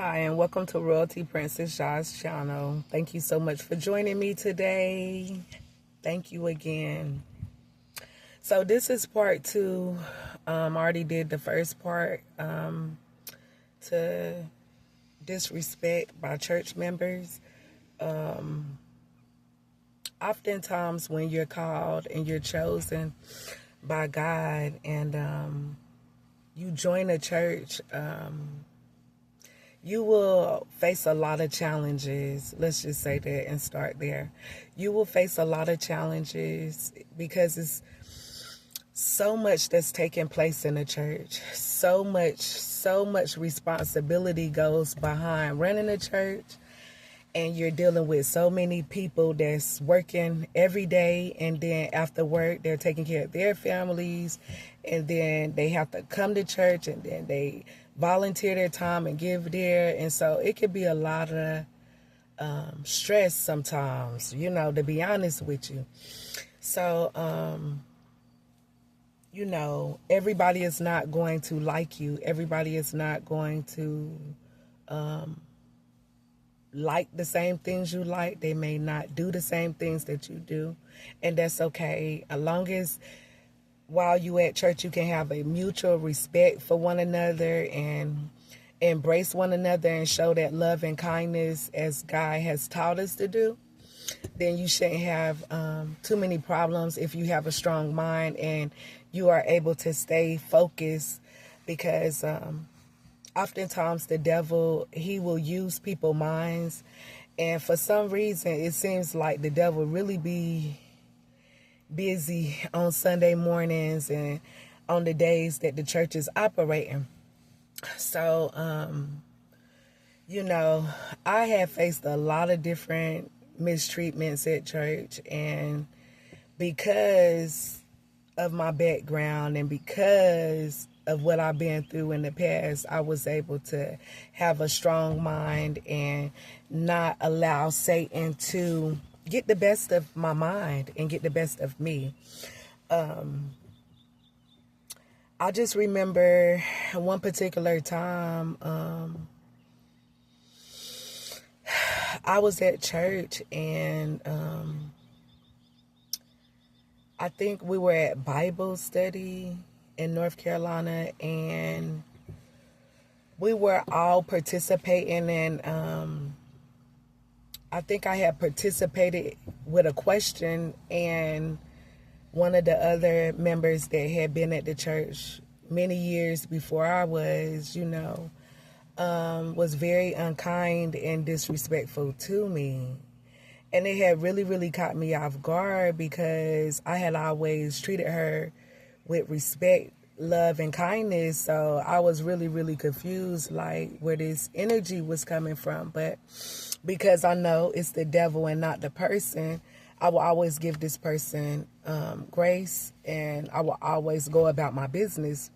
Hi, and welcome to Royalty Princess Jai's channel. Thank you so much for joining me today. Thank you again. So this is part two. I already did the first part to disrespect by church members. Oftentimes when you're called and you're chosen by God and you join a church, you will face a lot of challenges. Let's just say that and start there. You will face a lot of challenges because it's so much that's taking place in the church. So much responsibility goes behind running a church. And you're dealing with so many people that's working every day, and then after work, they're taking care of their families, and then they have to come to church, and then they volunteer their time and give there. And so it could be a lot of stress sometimes, to be honest with you. So, everybody is not going to like you. Everybody is not going to like the same things you like. They may not do the same things that you do, and that's okay. As long as while you at church you can have a mutual respect for one another and embrace one another and show that love and kindness as God has taught us to do, then you shouldn't have too many problems if you have a strong mind and you are able to stay focused, because oftentimes the devil, he will use people's minds, and for some reason it seems like the devil really be busy on Sunday mornings and on the days that the church is operating. So I have faced a lot of different mistreatments at church, and because of my background and because of what I've been through in the past, I was able to have a strong mind and not allow Satan to get the best of my mind and get the best of me. I just remember one particular time I was at church, and I think we were at Bible study in North Carolina, and we were all participating, and I think I had participated with a question, and one of the other members that had been at the church many years before I was, was very unkind and disrespectful to me. And it had really, really caught me off guard because I had always treated her with respect, love, and kindness. So I was really, really confused, like where this energy was coming from. But because I know it's the devil and not the person, I will always give this person grace, and I will always go about my business.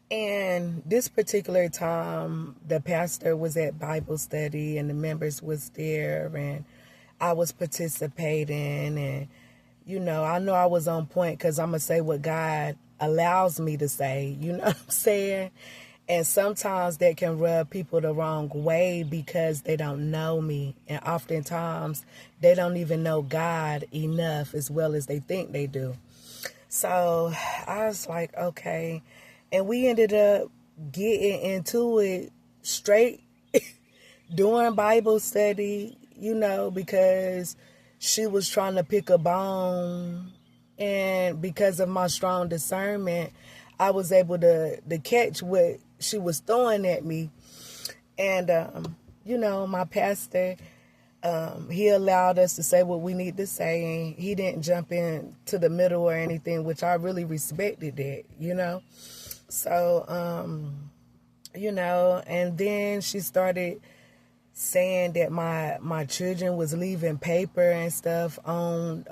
And this particular time, the pastor was at Bible study and the members was there, and I was participating, and I know I was on point because I'm going to say what God allows me to say, you know what I'm saying? And sometimes that can rub people the wrong way because they don't know me. And oftentimes they don't even know God enough as well as they think they do. So I was like, okay. And we ended up getting into it straight during Bible study, because she was trying to pick a bone. And because of my strong discernment, I was able to catch what she was throwing at me. And, my pastor, he allowed us to say what we need to say. And he didn't jump into the middle or anything, which I really respected that, So, and then she started saying that my children was leaving paper and stuff on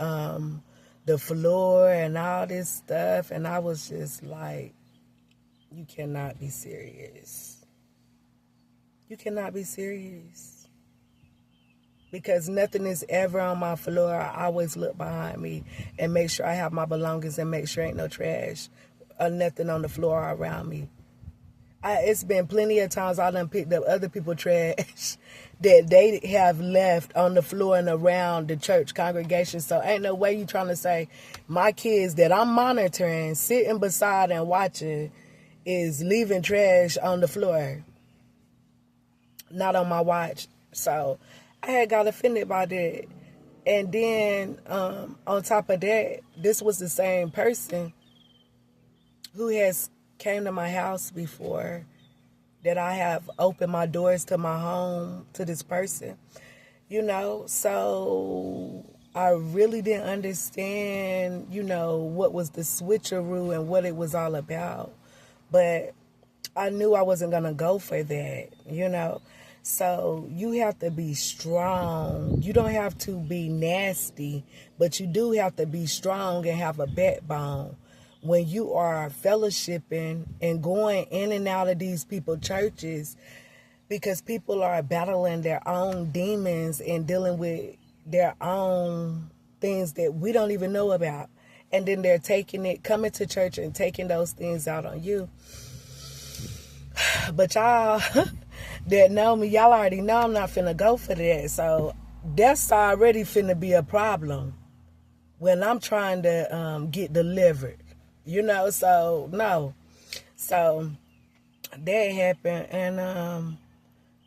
the floor and all this stuff. And I was just like, you cannot be serious. You cannot be serious. Because nothing is ever on my floor. I always look behind me and make sure I have my belongings and make sure ain't no trash or nothing on the floor around me. It's been plenty of times I done picked up other people's trash that they have left on the floor and around the church congregation. So ain't no way you trying to say my kids that I'm monitoring, sitting beside and watching, is leaving trash on the floor. Not on my watch. So I had got offended by that. And then on top of that, this was the same person who has came to my house before, that I have opened my doors to my home to this person, so I really didn't understand, what was the switcheroo and what it was all about. But I knew I wasn't going to go for that. So you have to be strong. You don't have to be nasty, but you do have to be strong and have a backbone when you are fellowshipping and going in and out of these people's churches, because people are battling their own demons and dealing with their own things that we don't even know about. And then they're coming to church and taking those things out on you. But y'all that know me, y'all already know I'm not finna go for that. So that's already finna be a problem when I'm trying to get delivered. So no. So that happened. And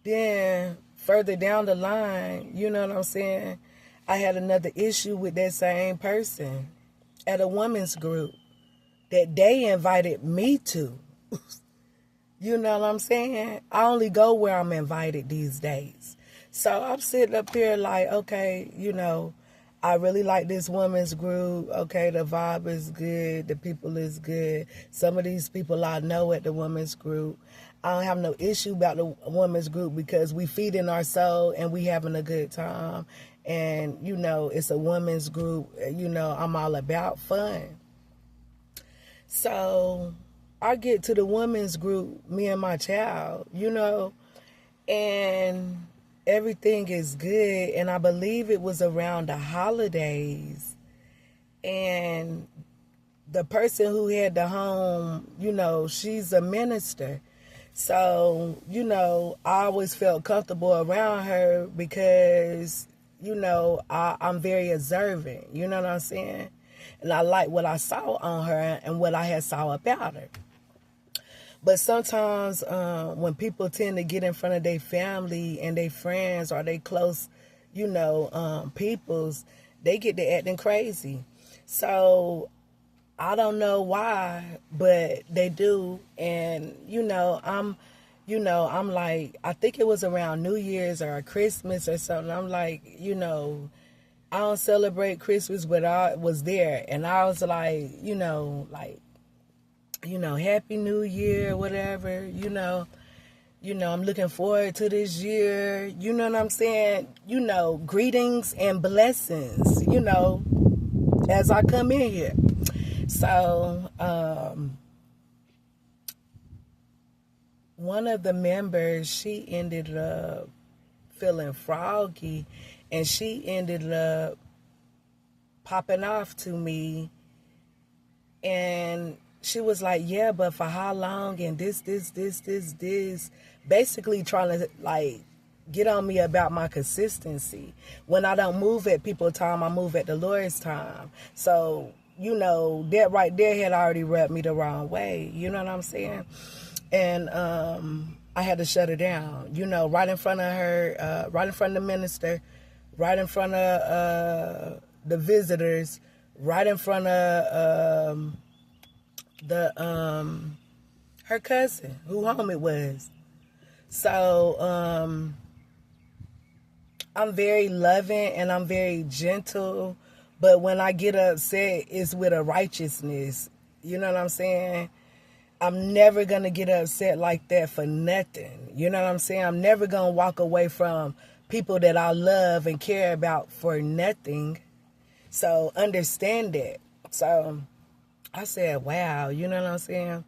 then further down the line, you know what I'm saying, I had another issue with that same person at a women's group that they invited me to. You know what I'm saying? I only go where I'm invited these days. So I'm sitting up here like, okay, I really like this women's group. Okay, the vibe is good. The people is good. Some of these people I know at the women's group. I don't have no issue about the women's group because we feeding our soul and we having a good time. And, it's a women's group. I'm all about fun. So I get to the women's group, me and my child, and everything is good. And I believe it was around the holidays. And the person who had the home, she's a minister. So, I always felt comfortable around her because, I'm very observant. You know what I'm saying? And I like what I saw on her and what I had saw about her. But sometimes when people tend to get in front of their family and their friends or their close, peoples, they get to acting crazy. So I don't know why, but they do. And, I'm like, I think it was around New Year's or Christmas or something. I'm like, I don't celebrate Christmas, but I was there. And I was like, Happy New Year, whatever, I'm looking forward to this year. You know what I'm saying? Greetings and blessings, as I come in here. So, one of the members, she ended up feeling froggy, and she ended up popping off to me, and she was like, yeah, but for how long, and this, basically trying to, like, get on me about my consistency. When I don't move at people's time, I move at the Lord's time. So, that right there had already rubbed me the wrong way. You know what I'm saying? And I had to shut her down, right in front of her, right in front of the minister, right in front of the visitors, right in front of her cousin, who home it was. So I'm very loving and I'm very gentle, but when I get upset, it's with a righteousness. You know what I'm saying? I'm never going to get upset like that for nothing. You know what I'm saying? I'm never going to walk away from people that I love and care about for nothing. So understand that. So I said, wow, you know what I'm saying?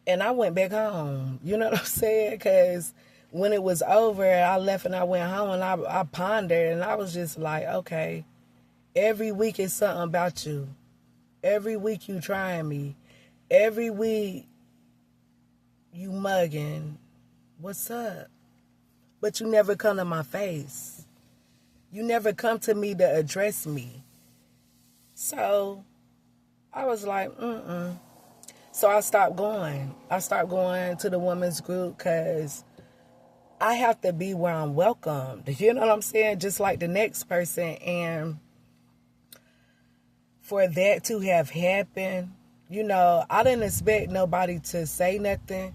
And I went back home. You know what I'm saying? Because when it was over, I left and I went home and I pondered and I was just like, okay, every week is something about you. Every week you trying me. Every week you mugging, what's up? But you never come to my face. You never come to me to address me. So I was like, So I stopped going. I stopped going to the women's group because I have to be where I'm welcomed. You know what I'm saying? Just like the next person. And for that to have happened, you know, I didn't expect nobody to say nothing.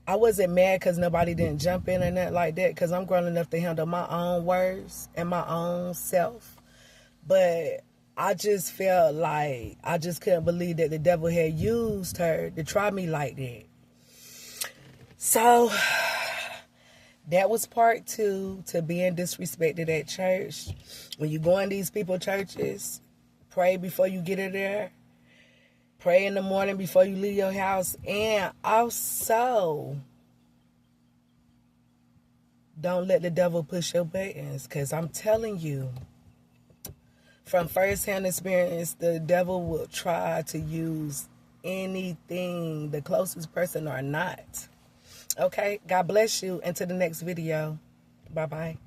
I wasn't mad because nobody didn't jump in or nothing like that, because I'm grown enough to handle my own words and my own self. But I just felt like I just couldn't believe that the devil had used her to try me like that. So that was part 2 to being disrespected at church. When you go in these people's churches, pray before you get in there. Pray in the morning before you leave your house. And also, don't let the devil push your buttons. Because I'm telling you, from firsthand experience, the devil will try to use anything, the closest person or not. Okay? God bless you. Until the next video. Bye-bye.